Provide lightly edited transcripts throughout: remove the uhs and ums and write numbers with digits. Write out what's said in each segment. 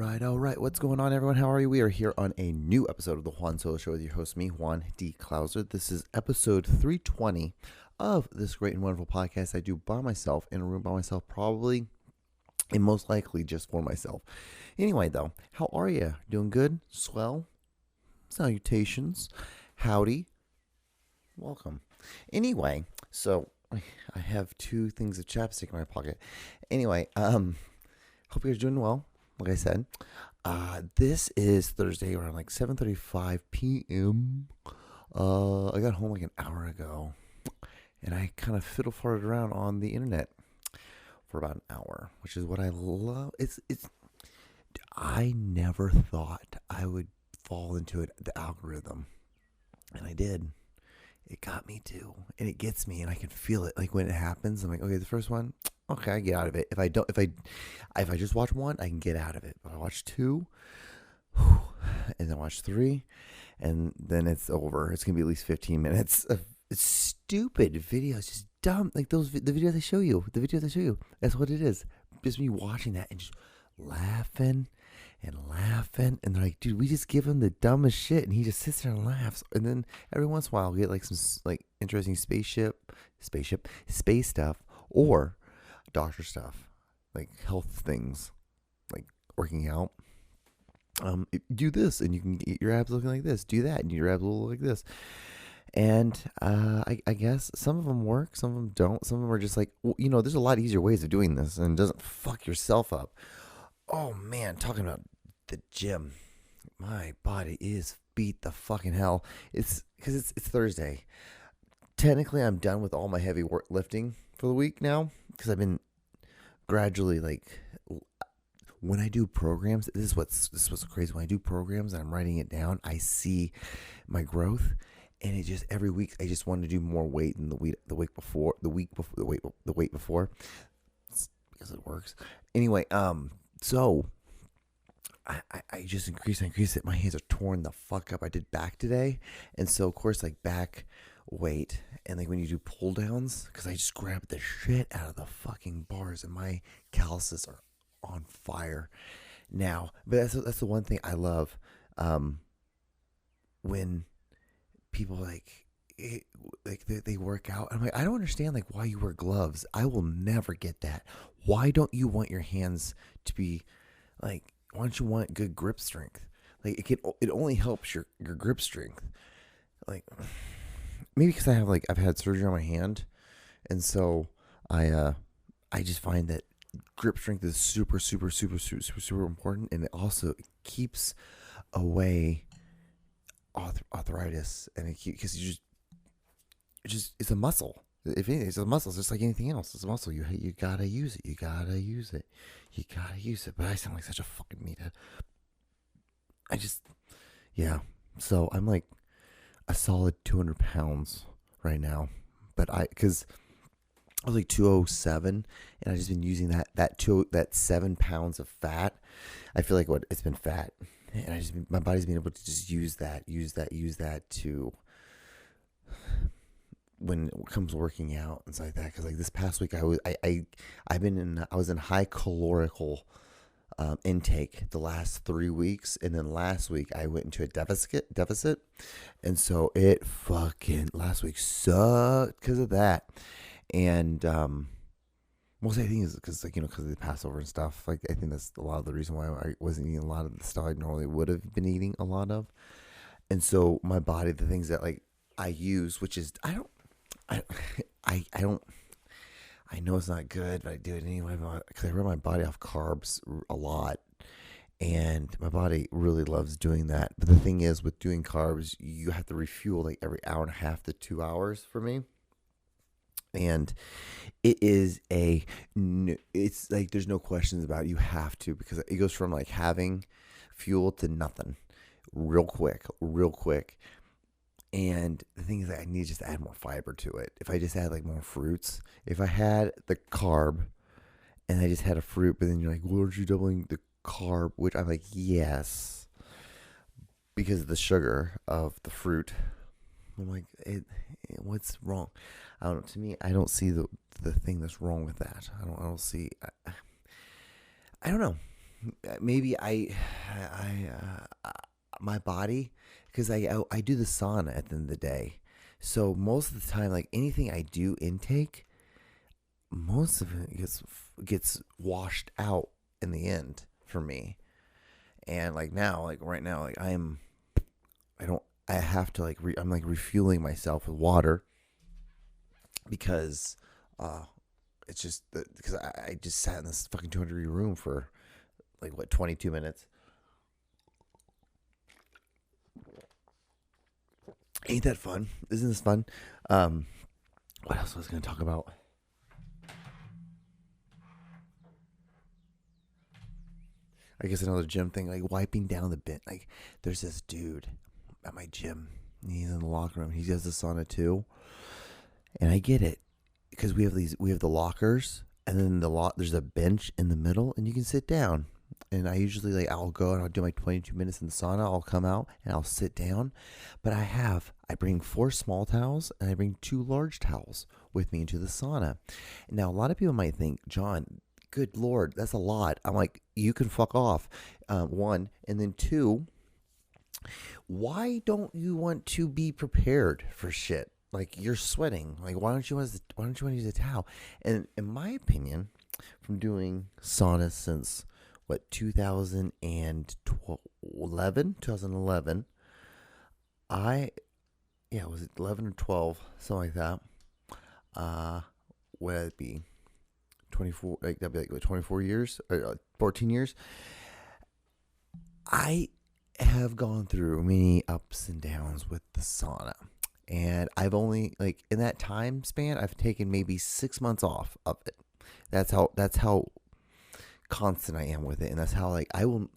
All right. What's going on, everyone? How are you? We are here on a new episode of the Juan Solo Show with your host, me, Juan D. Klauser. This is episode 320 of this great and wonderful podcast I do by myself, in a room by myself, probably and most likely just for myself. Anyway, though, how are you? Doing good? Swell? Salutations. Howdy. Welcome. Anyway, so I have two things of chapstick in my pocket. Anyway, hope you guys are doing well. Like I said, this is Thursday around like 7:35 p.m. I got home like an hour ago, and I kind of fiddle-farted around on the internet for about an hour, which is what I love. I never thought I would fall into the algorithm, and I did. It got me too, and it gets me, and I can feel it. Like when it happens, I'm like, okay, the first one, okay, I get out of it. If I just watch one, I can get out of it. But I watch two, and then watch three, and then it's over. It's gonna be at least 15 minutes of stupid videos, just dumb, like the videos they show you. The videos they show you. That's what it is. Just me watching that and just laughing. And they're like, dude, we just give him the dumbest shit, and he just sits there and laughs. And then every once in a while, I'll get like some like interesting space stuff, or doctor stuff, like health things, like working out. Do this, and you can get your abs looking like this. Do that, and your abs will look like this. And I guess some of them work, some of them don't. Some of them are just like, well, there's a lot easier ways of doing this, and it doesn't fuck yourself up. Oh man, talking about the gym, my body is beat the fucking hell. It's because it's Thursday. Technically, I'm done with all my heavy work lifting for the week now, because I've been gradually, like, when I do programs, this is what's crazy. When I do programs and I'm writing it down, I see my growth, and it just every week I just want to do more weight than the week before, it's because it works. Anyway, so I just increased it. My hands are torn the fuck up. I did back today, and so of course, like, back weight, and like when you do pull downs, because I just grabbed the shit out of the fucking bars, and my calluses are on fire now. But that's the one thing I love, when people they work out. I'm like, I don't understand, like, why you wear gloves. I will never get that. Why don't you want your hands to be like, why don't you want good grip strength? Like, it only helps your grip strength. Like, maybe because I've had surgery on my hand, and so I just find that grip strength is super, super, super, super, super, super important, and it also keeps away arthritis, and because it's a muscle. If anything, it's a muscle. It's just like anything else. It's a muscle. You gotta use it. You gotta use it. But I sound like such a fucking meathead. So I'm like a solid 200 pounds right now. But because I was like 207, and I've just been using that 7 pounds of fat. I feel like it's been fat, and my body's been able to just use that to, when it comes working out and stuff like that. Because like this past week, I was in high calorical intake the last 3 weeks, and then last week I went into a deficit, and so it fucking last week sucked because of that. And most of the thing is because of the Passover and stuff. Like, I think that's a lot of the reason why I wasn't eating a lot of the stuff I normally would have been eating a lot of. And so my body, the things that like I use, which is I know it's not good, but I do it anyway because I run my body off carbs a lot, and my body really loves doing that. But the thing is, with doing carbs, you have to refuel like every hour and a half to 2 hours for me. And it's like there's no questions about it. You have to, because it goes from like having fuel to nothing real quick. And the thing is that I need just to add more fiber to it. If I just add like more fruits, if I had the carb and I just had a fruit, but then you're like, well, aren't you doubling the carb? Which I'm like, yes, because of the sugar of the fruit. I'm like, what's wrong? I don't know. To me, I don't see the thing that's wrong with that. I don't see. I don't know. maybe I my body, because I do the sauna at the end of the day. So most of the time, like anything I do intake, most of it gets washed out in the end for me. And like now, like right now, like I don't I have to I'm like refueling myself with water because uh it's just because I just sat in this fucking 200-degree room for like what 22 minutes. Ain't that fun? Isn't this fun? Um, what else was I going to talk about? I guess another gym thing, like wiping down the bit. Like, there's this dude at my gym. He's in the locker room. He does the sauna too, and I get it because we have the lockers, and then there's a bench in the middle, and you can sit down. And I usually I'll go and I'll do my 22 minutes in the sauna. I'll come out and I'll sit down, but I bring 4 small towels and I bring 2 large towels with me into the sauna. Now a lot of people might think, John, good Lord, that's a lot. I'm like, you can fuck off. One, and then two, why don't you want to be prepared for shit? Like you're sweating. Like why don't you want to use a towel? And in my opinion, from doing sauna since what 2011 I yeah was it 11 or 12 something like that would it be 24 like that'd be like what, 24 years or 14 years. I have gone through many ups and downs with the sauna, and I've only like in that time span I've taken maybe 6 months off of it. That's how constant I am with it, and that's how like I will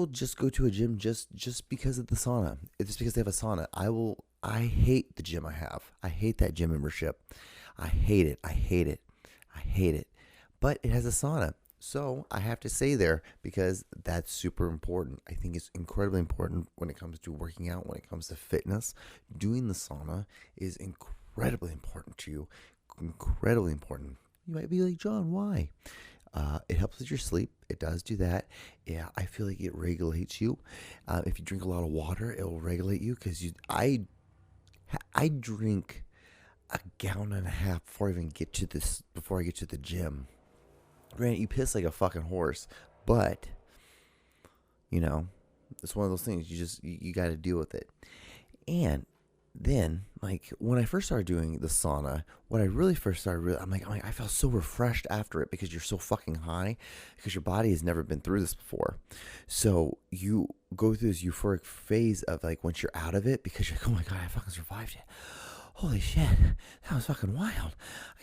just go to a gym just because of the sauna. It's just because they have a sauna. I hate the gym I have. I hate that gym membership. I hate it. I hate it. I hate it. But it has a sauna. So I have to stay there because that's super important. I think it's incredibly important when it comes to working out, when it comes to fitness. Doing the sauna is incredibly important to you. Incredibly important. You might be like, John, why? It helps with your sleep. It does do that. Yeah, I feel like it regulates you. If you drink a lot of water, it will regulate you because I drink a gallon and a half before I even get to before I get to the gym. Granted, you piss like a fucking horse, but you know, it's one of those things you got to deal with it. And then, like when I first started doing the sauna, what I really first started, I'm like, I felt so refreshed after it because you're so fucking high, because your body has never been through this before. So you go through this euphoric phase of like once you're out of it, because you're like, oh my god, I fucking survived it. Holy shit, that was fucking wild.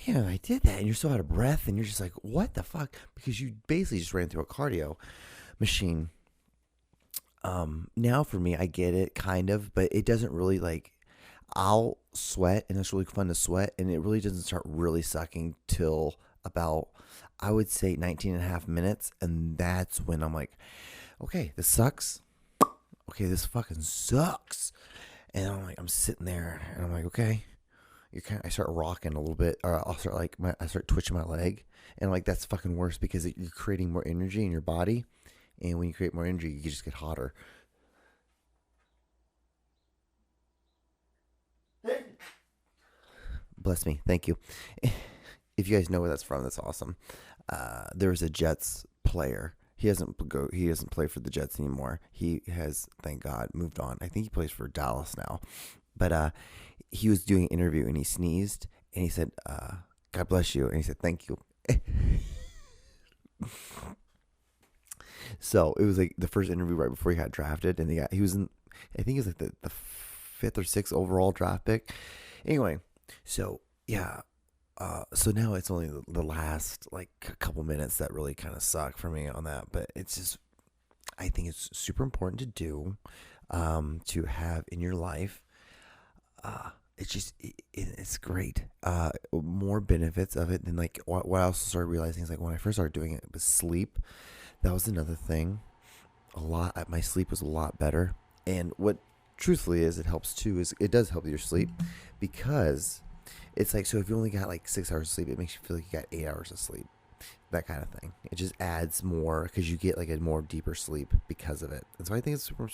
Yeah, I did that, and you're so out of breath, and you're just like, what the fuck? Because you basically just ran through a cardio machine. Now for me, I get it kind of, but it doesn't really like. I'll sweat, and it's really fun to sweat, and it really doesn't start really sucking till about, I would say, 19 and a half minutes, and that's when I'm like, okay, this sucks. Okay, this fucking sucks. And I'm sitting there, and I'm like, okay. I start rocking a little bit, or I'll start I start twitching my leg, and I'm like, that's fucking worse because you're creating more energy in your body, and when you create more energy, you just get hotter. Bless me. Thank you. If you guys know where that's from, that's awesome. There was a Jets player. He doesn't play for the Jets anymore. He has, thank God, moved on. I think he plays for Dallas now. But he was doing an interview and he sneezed and he said, God bless you. And he said, thank you. So it was like the first interview right before he got drafted, and he was in, I think he was like the 5th or 6th overall draft pick. Anyway, so yeah, so now it's only the last like a couple minutes that really kind of suck for me on that, but it's just, I think it's super important to do, to have in your life. It's just, it's great. More benefits of it than like what I also started realizing is like when I first started doing it was sleep. That was another thing. My sleep was a lot better. And what truthfully is, it helps too, is it does help your sleep because it's like, so if you only got like 6 hours of sleep, it makes you feel like you got 8 hours of sleep. that kind of thing. It just adds more because you get like a more deeper sleep because of it. And so I think it's super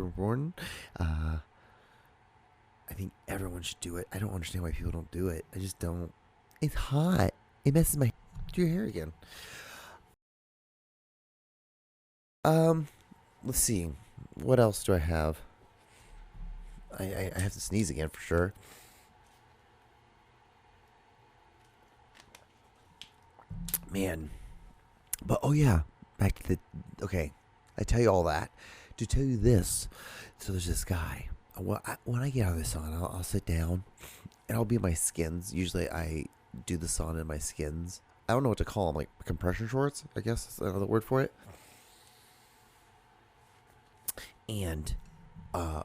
important. I think everyone should do it. I don't understand why people don't do it. I just don't. It's hot. It messes my do your hair again. Let's see. What else do I have? I have to sneeze again for sure. Man. But oh yeah, back to the okay. I tell you all that to tell you this. So there's this guy. When I get out of the sauna, I'll sit down and I'll be in my skins. Usually I do the sauna in my skins. I don't know what to call them, like compression shorts, I guess is another word for it. And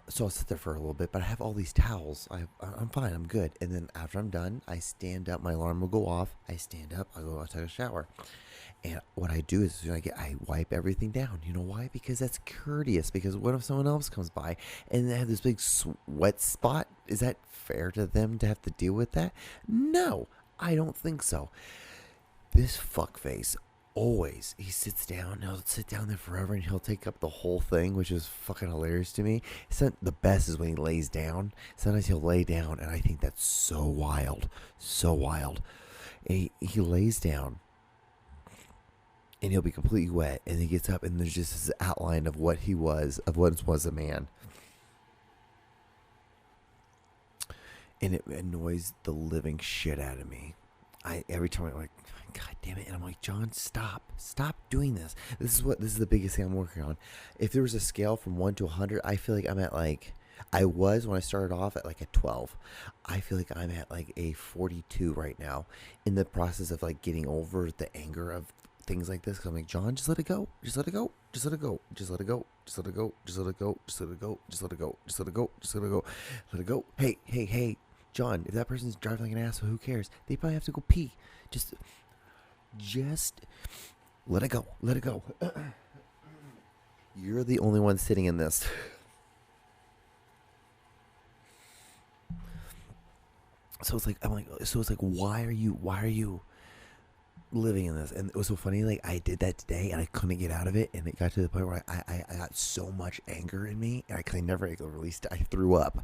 so I'll sit there for a little bit, but I have all these towels. I'm fine, I'm good. And then after I'm done, I stand up. My alarm will go off. I stand up. I'll take a shower. And what I do is I wipe everything down. You know why? Because that's courteous. Because what if someone else comes by and they have this big sweat spot? Is that fair to them to have to deal with that? No, I don't think so. This fuckface always, he sits down and he'll sit down there forever and he'll take up the whole thing, which is fucking hilarious to me. The best is when he lays down. Sometimes he'll lay down and I think that's so wild. So wild. And he lays down and he'll be completely wet, and he gets up and there's just this outline of what he was, of what was a man. And it annoys the living shit out of me. Every time I'm like, God damn it. And I'm like, John, stop doing this. This is the biggest thing I'm working on. If there was a scale from 1 to 100, I feel like I'm at like, I was when I started off at like a 12. I feel like I'm at like a 42 right now in the process of like getting over the anger of things like this. Cause I'm like, John, just let it go. Just let it go. Just let it go. Just let it go. Just let it go. Just let it go. Just let it go. Just let it go. Just let it go. Just let it go. Let it go. Hey, John, if that person's driving like an asshole, who cares? They probably have to go pee. Just let it go. Let it go. You're the only one sitting in this. So it's like, why are you living in this? And it was so funny, like I did that today and I couldn't get out of it, and it got to the point where I got so much anger in me and I never released it. I threw up.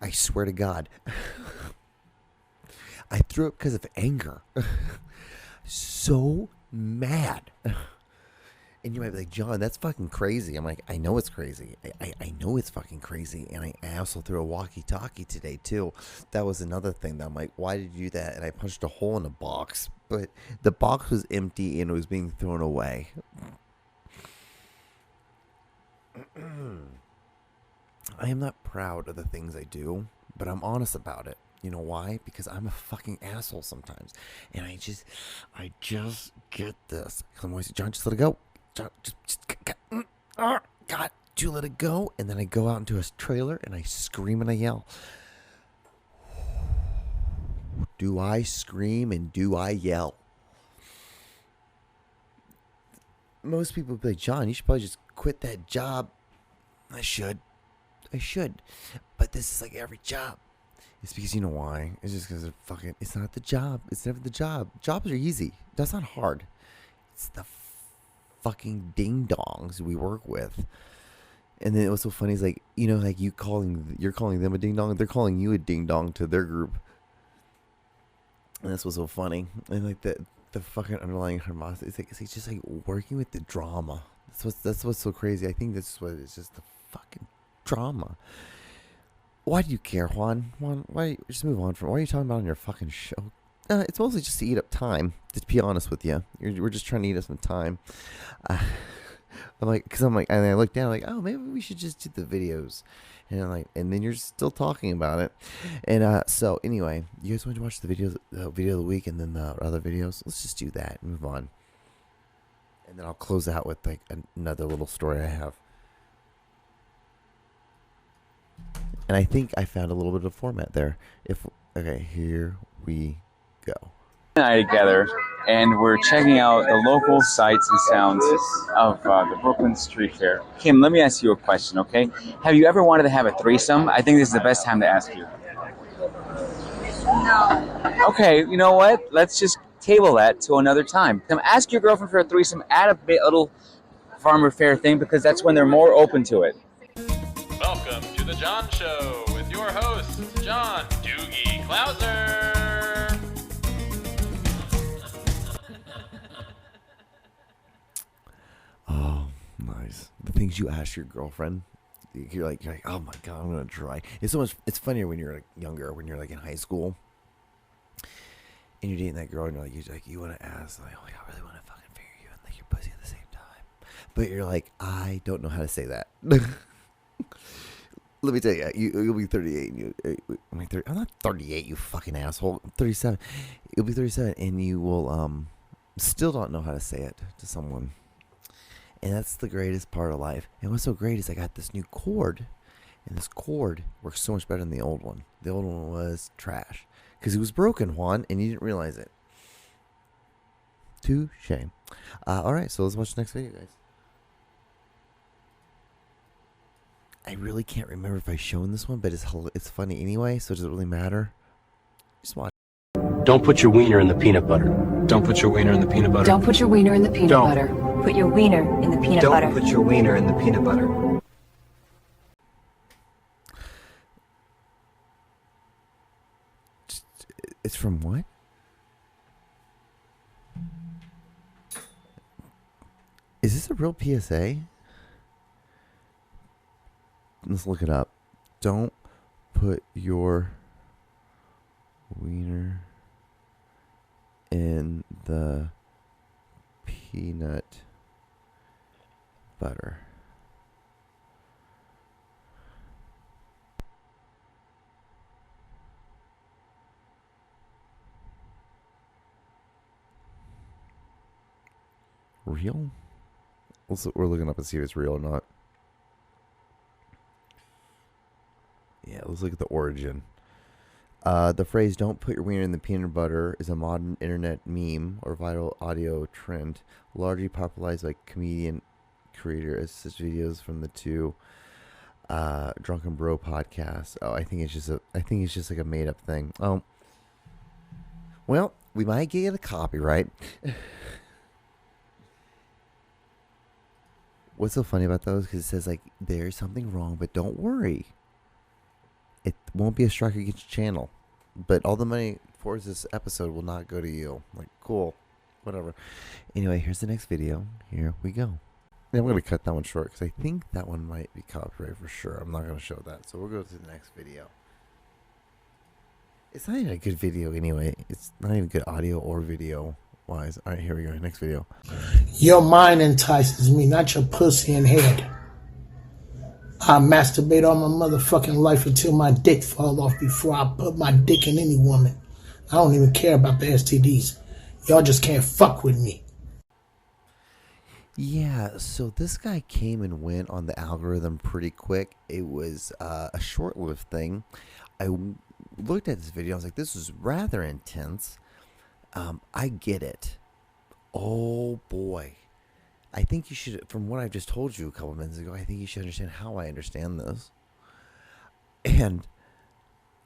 I swear to God. I threw up because of anger. So mad. And you might be like, John, that's fucking crazy. I'm like, I know it's crazy. I know it's fucking crazy. And I also threw a walkie-talkie today, too. That was another thing that I'm like, why did you do that? And I punched a hole in the box. But the box was empty and it was being thrown away. I am not proud of the things I do, but I'm honest about it. You know why? Because I'm a fucking asshole sometimes. And I just get this. Because I'm always, John, just let it go. John, God, you let it go. And then I go out into a trailer and I scream and I yell. Do I scream and do I yell? Most people be like, John, you should probably just quit that job. I should. But this is like every job. It's because, you know why? It's just because it's not the job. It's never the job. Jobs are easy. That's not hard. It's the fucking ding-dongs we work with. And then what's so funny is like, you know, like you're calling them a ding-dong. They're calling you a ding-dong to their group. And that's what's so funny. And like the fucking underlying animosity. It's just like working with the drama. That's what's so crazy. I think that's what it's just the fucking drama. Why do you care, Juan? Why just move on from? What are you talking about on your fucking show? It's mostly just to eat up time. To be honest with you, we're just trying to eat up some time. I'm like, and I look down, like, oh, maybe we should just do the videos, and I'm like, and then you're still talking about it, and so anyway, you guys want to watch the video of the week, and then the other videos? Let's just do that and move on, and then I'll close out with like another little story I have. And I think I found a little bit of format there. Okay, here we go. And I together, and we're checking out the local sights and sounds of the Brooklyn Street Fair. Kim, let me ask you a question, okay? Have you ever wanted to have a threesome? I think this is the best time to ask you. No. Okay, you know what? Let's just table that to another time. Come ask your girlfriend for a threesome at a little farmer fair thing, because that's when they're more open to it. Welcome to the John Show with your hosts, John Doogie Clouser. Oh, nice. The things you ask your girlfriend. You're like, oh my God, I'm gonna try. It's funnier when you're like younger, when you're like in high school, and you're dating that girl, and you're like, you want to ask, like, oh, I really want to fucking finger you and lick your pussy at the same time, but you're like, I don't know how to say that. Let me tell you, you'll be 38. I'm not 38, you fucking asshole. I'm 37. You'll be 37, and you will still don't know how to say it to someone. And that's the greatest part of life. And what's so great is I got this new cord, and this cord works so much better than the old one. The old one was trash because it was broken, Juan, and you didn't realize it. Touche. All right, so let's watch the next video, guys. I really can't remember if I've shown this one, but it's funny anyway, so does it really matter? Just watch. Don't put your wiener in the peanut butter. Don't put your wiener in the peanut butter. Don't put your wiener in the peanut butter. Put your wiener in the peanut butter. Don't put your wiener in the peanut butter. It's from what? Is this a real PSA? Let's look it up. Don't put your wiener in the peanut butter. Real? We're looking up and see if it's real or not. Yeah, let's look at the origin. The phrase "don't put your wiener in the peanut butter" is a modern internet meme or viral audio trend, largely popularized by comedian creator assist videos from the two Drunken Bro podcasts. Oh, I think it's just like a made up thing. Well, we might get a copyright. What's so funny about those? Because it says like there's something wrong, but don't worry. It won't be a strike against your channel, but all the money for this episode will not go to you. Like, cool, whatever. Anyway, here's the next video. Here we go. And I'm going to cut that one short because I think that one might be copyrighted for sure. I'm not going to show that. So we'll go to the next video. It's not even a good video anyway. It's not even good audio or video wise. All right, here we go. Next video. Your mind entices me, not your pussy and head. I masturbate all my motherfucking life until my dick fall off before I put my dick in any woman. I don't even care about the STDs. Y'all just can't fuck with me. Yeah, so this guy came and went on the algorithm pretty quick. It was a short-lived thing. I looked at this video. I was like, this is rather intense. I get it. Oh, boy. I think you should, from what I just told you a couple minutes ago, I think you should understand how I understand this. And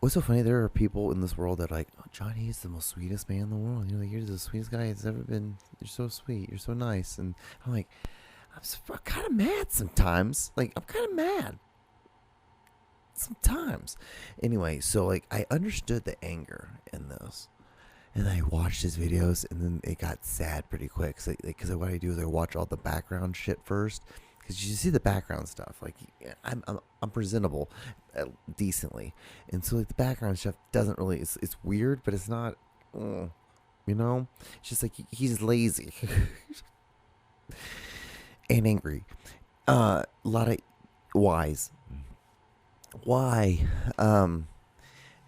what's so funny, there are people in this world that are like, oh, Johnny is the most sweetest man in the world. You're like, you're the sweetest guy that's ever been. You're so sweet. You're so nice. And I'm like, I'm kind of mad sometimes. Like, I'm kind of mad sometimes. Anyway, so like, I understood the anger in this. And I watched his videos, and then it got sad pretty quick. Because what I do is I watch all the background shit first. Because you see the background stuff. Like, I'm presentable decently. And so, like, the background stuff doesn't really... It's weird, but it's not... you know? It's just like, he's lazy. And angry. A lot of whys. Why?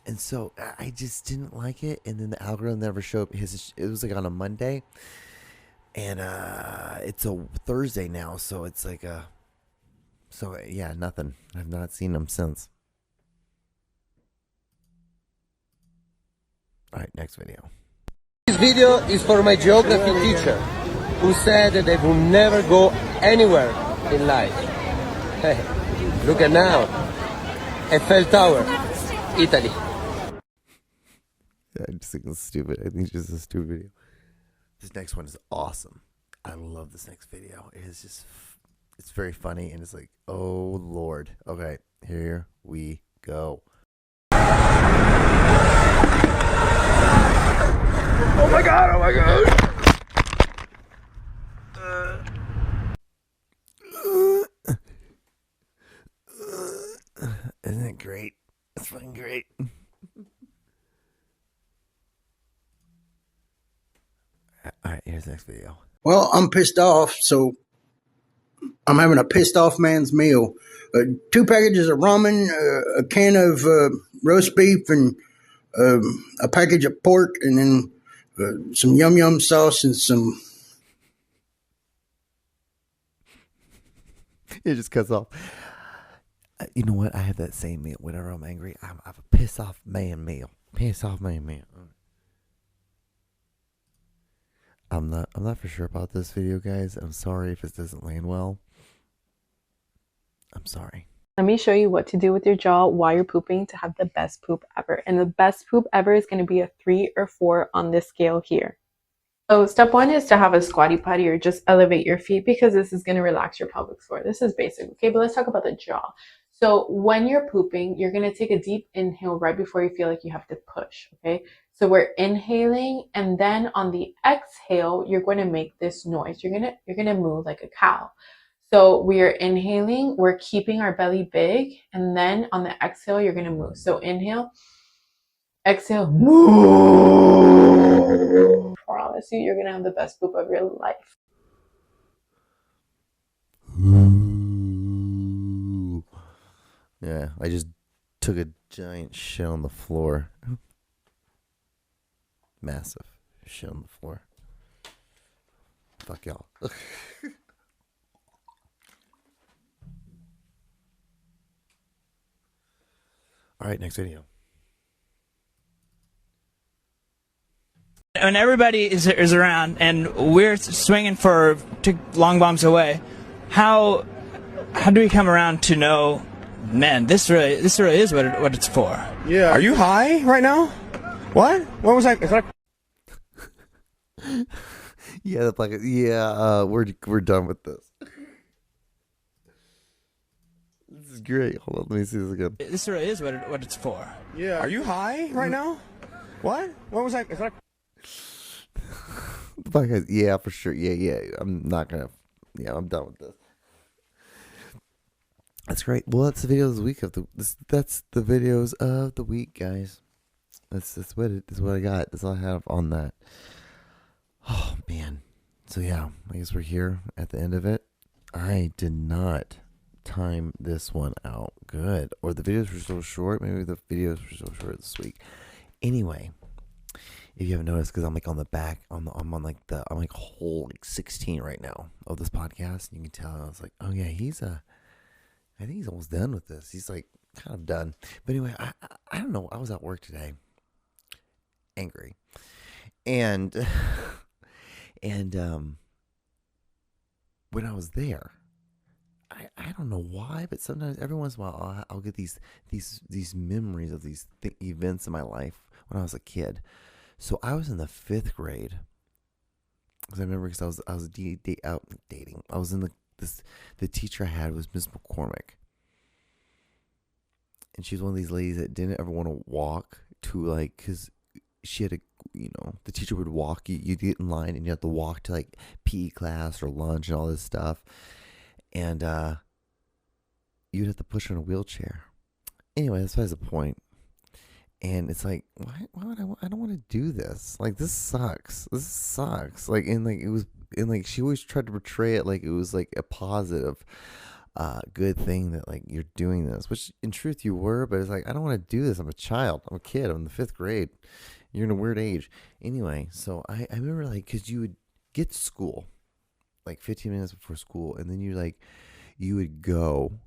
And so I just didn't like it. And then the algorithm never showed it was like on a Monday. And it's a Thursday now. So it's like yeah, nothing. I've not seen him since. All right, next video. This video is for my geography teacher who said that they will never go anywhere in life. Hey, look at now. Eiffel Tower, Italy. I just think it's stupid. I think it's just a stupid video. This next one is awesome. I love this next video. It is just, it's very funny, and it's like, oh Lord. Okay, here we go. Oh my God, oh my God. Isn't it great? It's fucking great. Alright, here's the next video. Well, I'm pissed off, so I'm having a pissed off man's meal. 2 packages of ramen, a can of roast beef, and a package of pork, and then some yum yum sauce and some. It just cuts off. You know what? I have that same meal. Whenever I'm angry, I have a piss off man meal. Piss off man meal. I'm not for sure about this video, guys. I'm sorry if it doesn't land well. I'm sorry. Let me show you what to do with your jaw while you're pooping to have the best poop ever. And the best poop ever is going to be a 3 or 4 on this scale here. So step 1 is to have a squatty potty or just elevate your feet because this is going to relax your pelvic floor. This is basic. Okay, but let's talk about the jaw. So when you're pooping, you're going to take a deep inhale right before you feel like you have to push. Okay, so we're inhaling, and then on the exhale, you're going to make this noise. You're going to move like a cow. So we are inhaling, we're keeping our belly big, and then on the exhale, you're going to move. So inhale, exhale, move. I promise you, you're going to have the best poop of your life. Yeah, I just took a giant shit on the floor. Massive shit on the floor. Fuck y'all. All right, next video. When everybody is around and we're swinging for long bombs away, how do we come around to know, man, this really is what it's for? Yeah. Are you high right now? What? What was that? Is that Yeah, the black. Yeah, we're done with this. This is great. Hold on, let me see this again. This really is what it's for. Yeah. Are you high right now? What? What was that? Is that The black guys. Yeah, for sure. Yeah. I'm not gonna. Yeah, I'm done with this. That's great. Well, that's the videos of the week of that's the videos of the week, guys. That's what I got. That's all I have on that. Oh man. So yeah, I guess we're here at the end of it. I did not time this one out good, or the videos were so short. Maybe the videos were so short this week. Anyway, if you haven't noticed, because I'm like on the back, I'm like whole 16 right now of this podcast. You can tell I was like, oh yeah, I think he's almost done with this. He's like kind of done. But anyway, I don't know. I was at work today, angry, and when I was there, I don't know why, but sometimes every once in a while I'll get these memories of these events in my life when I was a kid. So I was in the 5th grade, because I remember because I was out dating. I was in the teacher I had was Miss McCormick, and she was one of these ladies that didn't ever want to walk to, like, because she had the teacher would walk you'd get in line and you had to walk to like PE class or lunch and all this stuff, and you'd have to push her in a wheelchair. Anyway, that's besides the point. And it's like, why would I don't want to do this. Like, this sucks. Like, and like, it was, and like, she always tried to portray it like it was like a positive, good thing that like you're doing this, which in truth you were, but it's like, I don't want to do this. I'm a child. I'm a kid. I'm in the 5th grade. You're in a weird age. Anyway, so I remember, like, because you would get to school like 15 minutes before school, and then you would go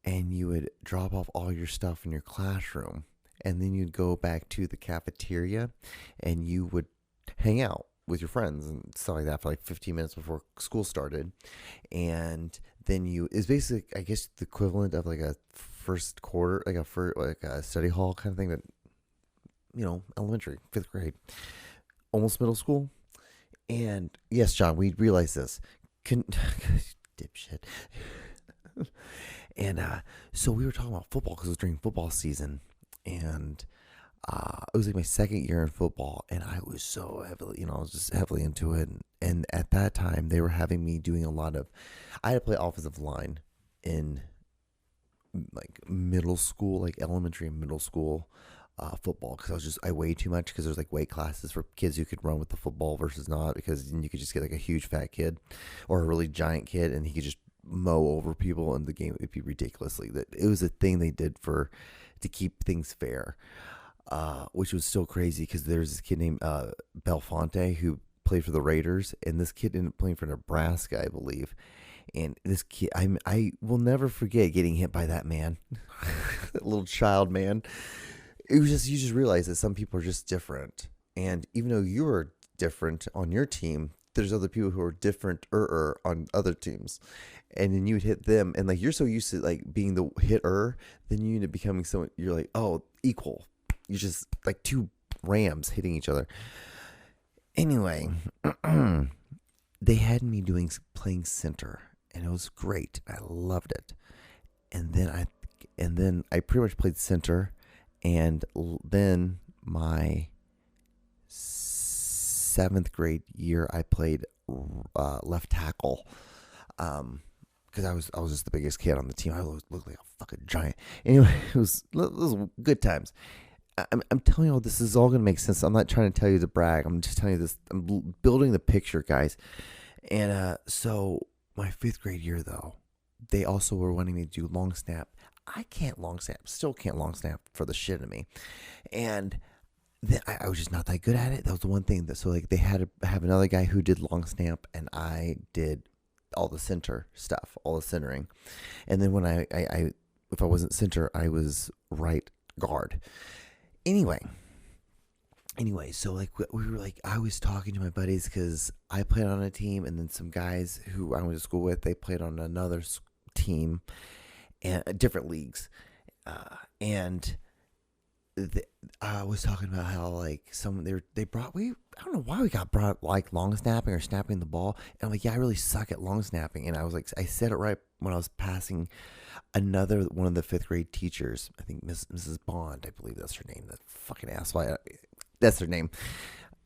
and you would drop off all your stuff in your classroom, and then you'd go back to the cafeteria and you would hang out with your friends and stuff like that for like 15 minutes before school started. And then it's basically, I guess, the equivalent of like a first quarter, like a study hall kind of thing, but elementary, 5th grade, almost middle school. And yes, John, we realize this. Dipshit. And so we were talking about football because it was during football season, and it was like my second year in football, and I was so heavily, I was just heavily into it. And at that time, they were having me doing a lot of, I had to play offensive line in like middle school, like elementary and middle school football, because I weighed too much, because there's like weight classes for kids who could run with the football versus not, because you could just get like a huge fat kid or a really giant kid, and he could just mow over people, and the game would be ridiculously. That it was a thing they did to keep things fair, which was still crazy, because there's this kid named Belfonte who played for the Raiders, and this kid ended up playing for Nebraska, I believe. And this kid, I will never forget getting hit by that man, that little child man. It was just, you just realize that some people are just different, and even though you are different on your team, there's other people who are different on other teams, and then you would hit them, and like you're so used to like being the hitter, then you end up becoming someone. You're like, oh, equal. You're just like two rams hitting each other. Anyway, they had me playing center, and it was great. I loved it, and then I pretty much played center, and then my 7th grade year, I played left tackle, because I was just the biggest kid on the team. I looked like a fucking giant. Anyway, it was good times. I'm telling you all this is all going to make sense. I'm not trying to tell you to brag. I'm just telling you this. I'm building the picture, guys. And so my 5th grade year, though, they also were wanting me to do long snap. I can't long snap. Still can't long snap for the shit of me. And then I was just not that good at it. That was the one thing. So like they had to have another guy who did long snap, and I did all the center stuff, all the centering. And then when I if I wasn't center, I was right guard. Anyway, so like we were like, I was talking to my buddies, because I played on a team, and then some guys who I went to school with, they played on another team, and different leagues, and I was talking about how like they brought I don't know why we got brought like long snapping or snapping the ball, and I'm like, yeah, I really suck at long snapping, and I was like, I said it right when I was passing another one of the 5th grade teachers, I think Mrs. Bond, I believe that's her name, that fucking asshole, that's her name,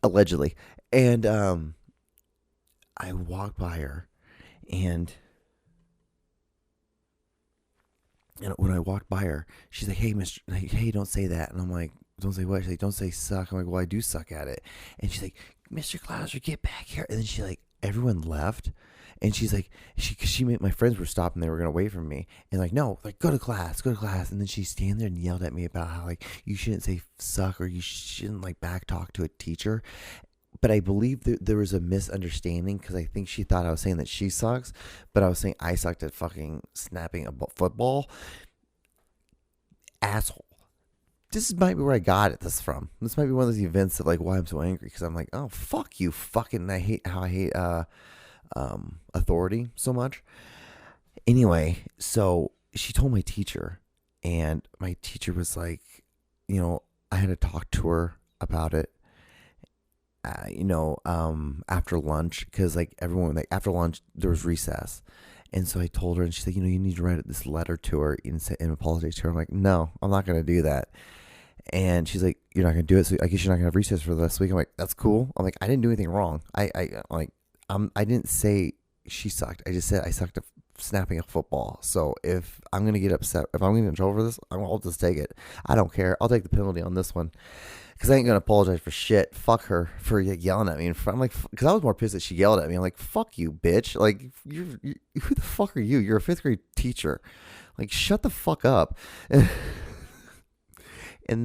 allegedly, and I walked by her, and when I walked by her, she's like, hey, don't say that. And I'm like, don't say what? She's like, don't say suck. I'm like, well, I do suck at it. And she's like, Mr. Klauser, get back here. And then she like, everyone left. And she's like, my friends were stopping. They were going to wait for me. And like, no, like, go to class. And then she stand there and yelled at me about how like, you shouldn't say suck, or you shouldn't like back talk to a teacher. But I believe there was a misunderstanding, because I think she thought I was saying that she sucks, but I was saying I sucked at fucking snapping a football. Asshole. This might be where I got this from. This might be one of those events of like why I'm so angry, because I'm like, oh, fuck you, fucking. I hate authority so much. Anyway, so she told my teacher, and my teacher was like, I had to talk to her about it. After lunch, because like everyone, like after lunch there was recess, and so I told her, and she's like, you need to write this letter to her and apologize to her. I'm like, no, I'm not gonna do that. And she's like, you're not gonna do it, so I guess you're not gonna have recess for this week. I'm like, that's cool. I'm like, I didn't do anything wrong. I didn't say she sucked. I just said I sucked at snapping a football. So if I'm gonna get upset, if I'm gonna get in trouble for this, I'll just take it. I don't care. I'll take the penalty on this one. Because I ain't going to apologize for shit. Fuck her for yelling at me. I'm like, because I was more pissed that she yelled at me. I'm like, fuck you, bitch. Like, who the fuck are you? You're a 5th grade teacher. Like, shut the fuck up. And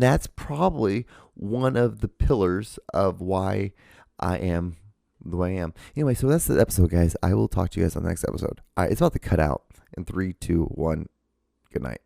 that's probably one of the pillars of why I am the way I am. Anyway, so that's the episode, guys. I will talk to you guys on the next episode. All right, it's about to cut out in 3, 2, 1. Good night.